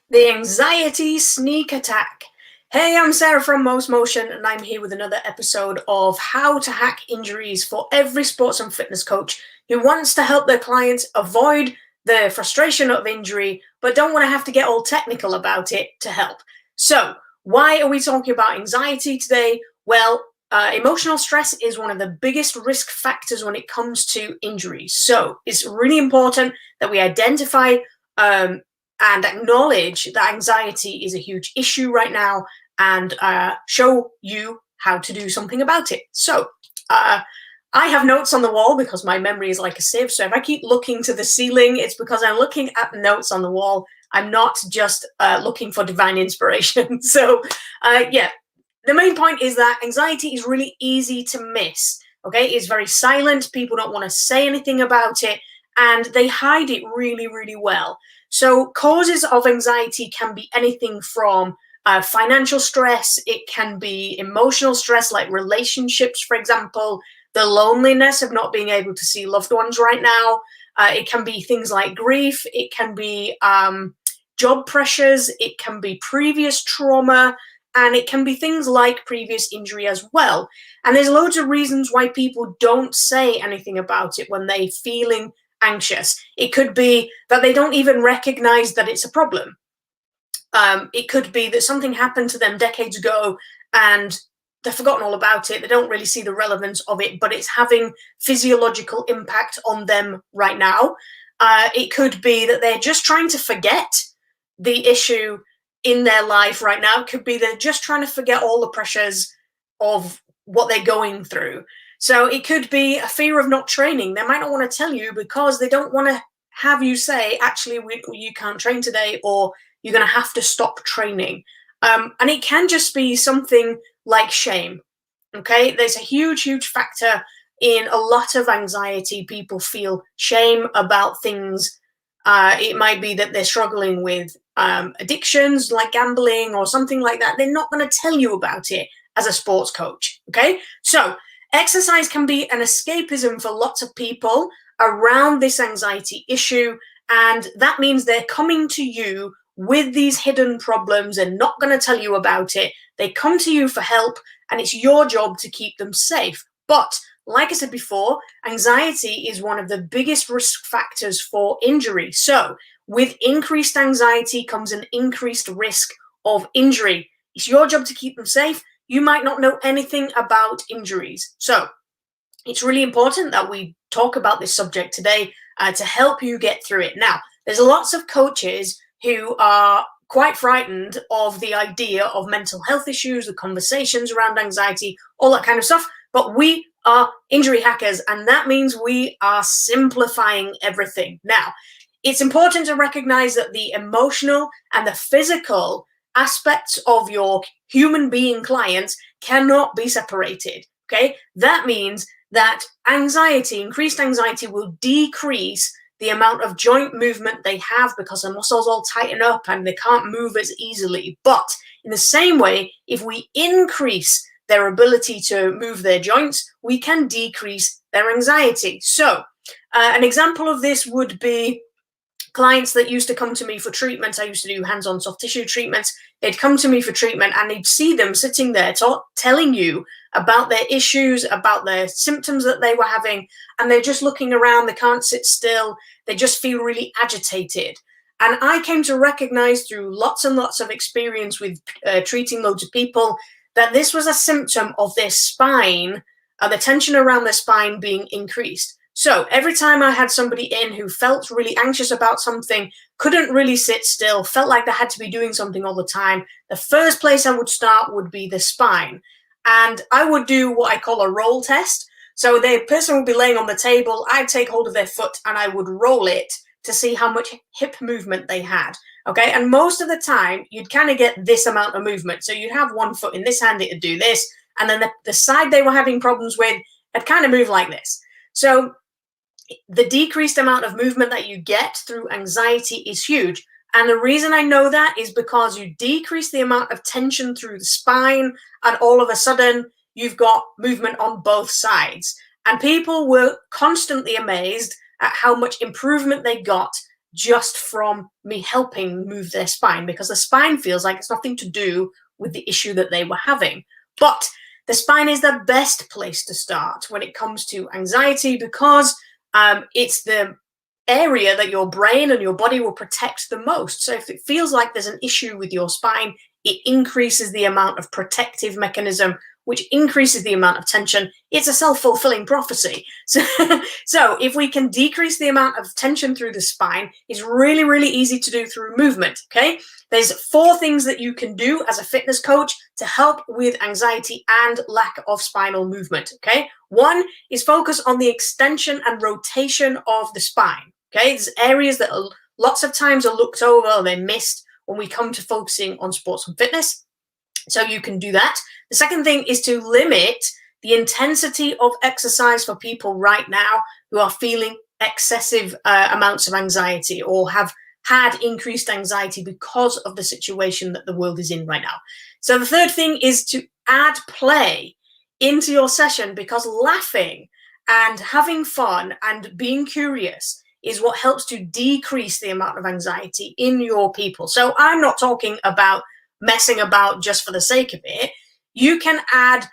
The anxiety sneak attack. Hey, I'm Sarah from mostmotion, and I'm here with another episode of How to Hack Injuries for every sports and fitness coach who wants to help their clients avoid the frustration of injury, but don't want to have to get all technical about it to help. So, why are we talking about anxiety today? Well, emotional stress is one of the biggest risk factors when it comes to injuries. So, it's really important that we identify and acknowledge that anxiety is a huge issue right now and show you how to do something about it. So I have notes on the wall because my memory is like a sieve. So if I keep looking to the ceiling, it's because I'm looking at the notes on the wall. I'm not just looking for divine inspiration. So yeah, the main point is that anxiety is really easy to miss. Okay, it's very silent. People don't want to say anything about it, and they hide it really, really well. So causes of anxiety can be anything from financial stress, it can be emotional stress like relationships, for example, the loneliness of not being able to see loved ones right now. It can be things like grief, it can be job pressures, it can be previous trauma, and it can be things like previous injury as well. And there's loads of reasons why people don't say anything about it when they're feeling anxious. It could be that they don't even recognize that it's a problem. It could be that something happened to them decades ago and they've forgotten all about it. They don't really see the relevance of it, but it's having physiological impact on them right now. It could be that they're just trying to forget the issue in their life right now. It could be they're just trying to forget all the pressures of what they're going through. So it could be a fear of not training. They might not want to tell you because they don't want to have you say, actually, you can't train today, or you're going to have to stop training. And it can just be something like shame. Okay, there's a huge, huge factor in a lot of anxiety. People feel shame about things. It might be that they're struggling with addictions like gambling or something like that. They're not going to tell you about it as a sports coach. Okay, so exercise can be an escapism for lots of people around this anxiety issue, and that means they're coming to you with these hidden problems and not going to tell you about it. They come to you for help, and it's your job to keep them safe. But like I said before, anxiety is one of the biggest risk factors for injury. So with increased anxiety comes an increased risk of injury. It's your job to keep them safe. You might not know anything about injuries. So it's really important that we talk about this subject today to help you get through it. Now, there's lots of coaches who are quite frightened of the idea of mental health issues, the conversations around anxiety, all that kind of stuff. But we are injury hackers, and that means we are simplifying everything. Now, it's important to recognize that the emotional and the physical aspects of your human being clients cannot be separated. Okay, that means that increased anxiety will decrease the amount of joint movement they have because the muscles all tighten up and they can't move as easily. But in the same way, if we increase their ability to move their joints, we can decrease their anxiety. So an example of this would be clients that used to come to me for treatment. I used to do hands-on soft tissue treatments. They'd come to me for treatment and they'd see them sitting there telling you about their issues, about their symptoms that they were having, and they're just looking around, they can't sit still, they just feel really agitated. And I came to recognize through lots and lots of experience with treating loads of people that this was a symptom of their spine, the tension around their spine being increased. So every time I had somebody in who felt really anxious about something, couldn't really sit still, felt like they had to be doing something all the time, the first place I would start would be the spine. And I would do what I call a roll test. So the person would be laying on the table, I'd take hold of their foot and I would roll it to see how much hip movement they had. Okay, and most of the time you'd kind of get this amount of movement. So you'd have one foot in this hand, it'd do this, and then the side they were having problems with, it'd kind of move like this. So the decreased amount of movement that you get through anxiety is huge. And the reason I know that is because you decrease the amount of tension through the spine, and all of a sudden you've got movement on both sides. And people were constantly amazed at how much improvement they got just from me helping move their spine, because the spine feels like it's nothing to do with the issue that they were having. But the spine is the best place to start when it comes to anxiety, because it's the area that your brain and your body will protect the most. So if it feels like there's an issue with your spine, it increases the amount of protective mechanism, which increases the amount of tension. It's a self-fulfilling prophecy. So if we can decrease the amount of tension through the spine, it's really, really easy to do through movement, okay? There's 4 things that you can do as a fitness coach to help with anxiety and lack of spinal movement, okay? 1 is focus on the extension and rotation of the spine, okay? There's areas that are, lots of times are looked over or they're missed when we come to focusing on sports and fitness. So you can do that. The second thing is to limit the intensity of exercise for people right now who are feeling excessive amounts of anxiety or have had increased anxiety because of the situation that the world is in right now. So the third thing is to add play into your session, because laughing and having fun and being curious is what helps to decrease the amount of anxiety in your people. So I'm not talking about messing about just for the sake of it. You can add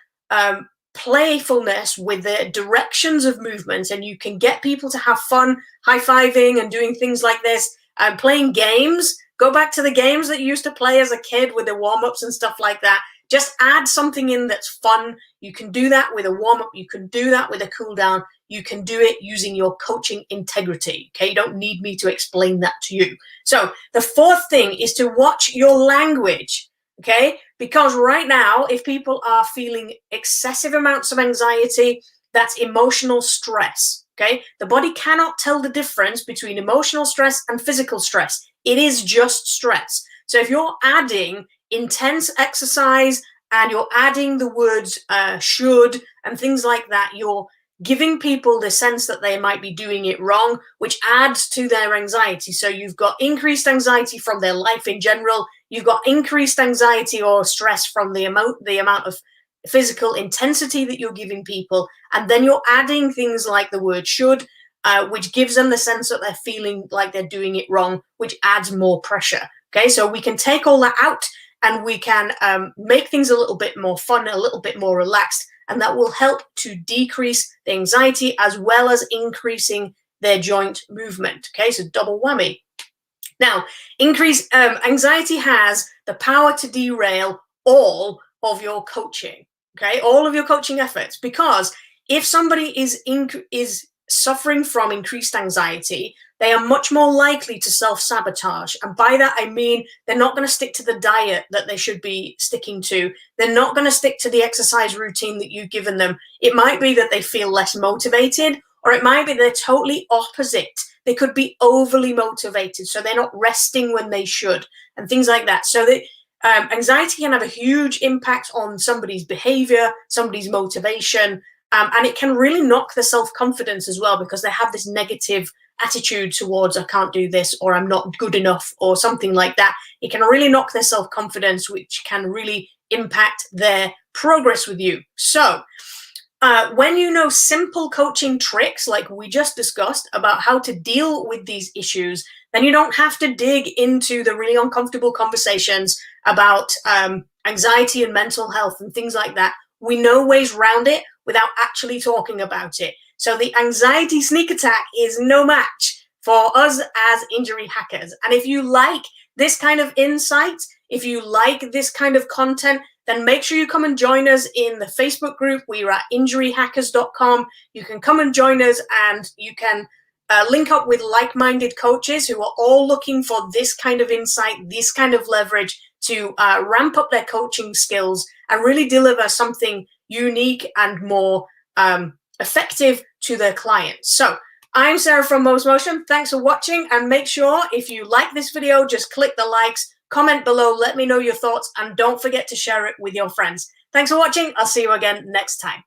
playfulness with the directions of movement, and you can get people to have fun high-fiving and doing things like this, and playing games. Go back to the games that you used to play as a kid with the warm-ups and stuff like that. Just add something in that's fun. You can do that with a warm-up. You can do that with a cool-down. You can do it using your coaching integrity, okay? You don't need me to explain that to you. So the fourth thing is to watch your language, okay? Because right now, if people are feeling excessive amounts of anxiety, that's emotional stress, okay? The body cannot tell the difference between emotional stress and physical stress. It is just stress. So if you're adding intense exercise and you're adding the words should and things like that, you're giving people the sense that they might be doing it wrong, which adds to their anxiety. So you've got increased anxiety from their life in general. You've got increased anxiety or stress from the amount of physical intensity that you're giving people. And then you're adding things like the word should, which gives them the sense that they're feeling like they're doing it wrong, which adds more pressure. Okay, so we can take all that out and we can make things a little bit more fun, a little bit more relaxed, and that will help to decrease the anxiety as well as increasing their joint movement. Okay, so double whammy. Now, anxiety has the power to derail all of your coaching, okay, all of your coaching efforts, because if somebody is suffering from increased anxiety, they are much more likely to self-sabotage. And by that, I mean they're not going to stick to the diet that they should be sticking to. They're not going to stick to the exercise routine that you've given them. It might be that they feel less motivated, or it might be they're totally opposite. They could be overly motivated, so they're not resting when they should, and things like that. So that anxiety can have a huge impact on somebody's behavior, somebody's motivation, and it can really knock their self-confidence as well, because they have this negative attitude towards I can't do this, or I'm not good enough, or something like that. It can really knock their self-confidence, which can really impact their progress with you. So when you know simple coaching tricks like we just discussed about how to deal with these issues, then you don't have to dig into the really uncomfortable conversations about anxiety and mental health and things like that. We know ways around it without actually talking about it. So the anxiety sneak attack is no match for us as injury hackers. And if you like this kind of insight, if you like this kind of content, then make sure you come and join us in the Facebook group. We're at injuryhackers.com. You can come and join us, and you can link up with like-minded coaches who are all looking for this kind of insight, this kind of leverage to ramp up their coaching skills and really deliver something unique and more effective to their clients. So I'm Sarah from mostmotion. Thanks for watching, and make sure if you like this video, just click the likes, comment below, let me know your thoughts, and don't forget to share it with your friends. Thanks for watching. I'll see you again next time.